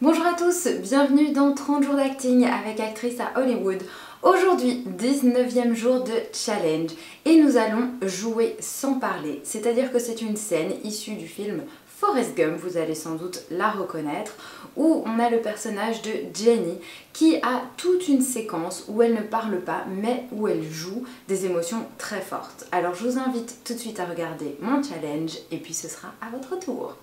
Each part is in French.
Bonjour à tous, bienvenue dans 30 jours d'acting avec Actrice à Hollywood. Aujourd'hui, 19e jour de challenge et nous allons jouer sans parler, c'est-à-dire que c'est une scène issue du film Forrest Gump, vous allez sans doute la reconnaître, où on a le personnage de Jenny qui a toute une séquence où elle ne parle pas mais où elle joue des émotions très fortes. Alors je vous invite tout de suite à regarder mon challenge et puis ce sera à votre tour.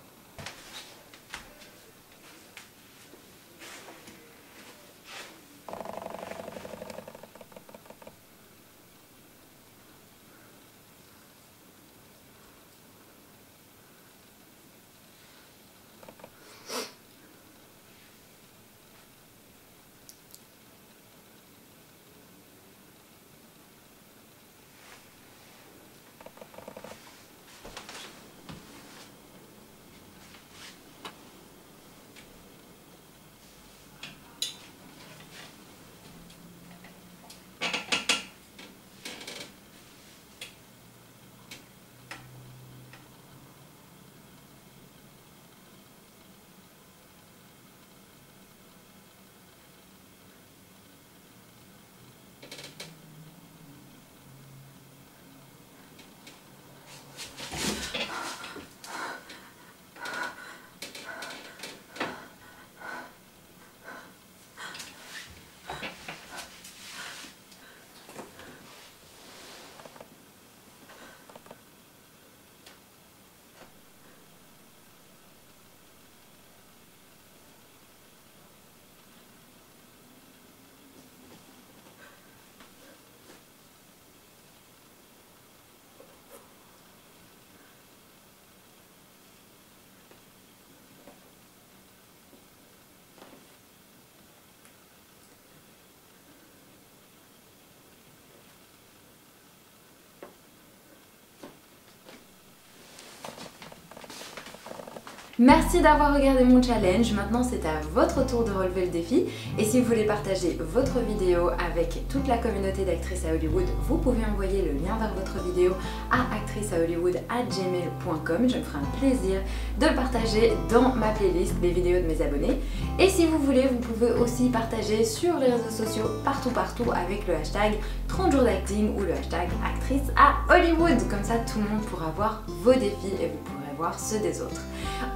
Merci d'avoir regardé mon challenge, maintenant c'est à votre tour de relever le défi et si vous voulez partager votre vidéo avec toute la communauté d'Actrice à Hollywood, vous pouvez envoyer le lien vers votre vidéo à actriceahollywood@gmail.com. Je me ferai un plaisir de le partager dans ma playlist des vidéos de mes abonnés. Et si vous voulez, vous pouvez aussi partager sur les réseaux sociaux partout avec le hashtag 30 jours d'acting ou le hashtag Actrice à Hollywood. Comme ça tout le monde pourra voir vos défis et vous pourrez voir ceux des autres.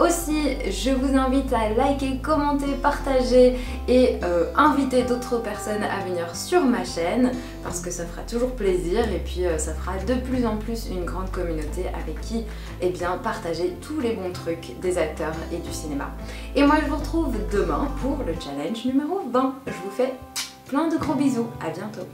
Aussi, je vous invite à liker, commenter, partager et inviter d'autres personnes à venir sur ma chaîne parce que ça fera toujours plaisir et puis ça fera de plus en plus une grande communauté avec qui partager tous les bons trucs des acteurs et du cinéma. Et moi je vous retrouve demain pour le challenge numéro 20. Je vous fais plein de gros bisous, à bientôt.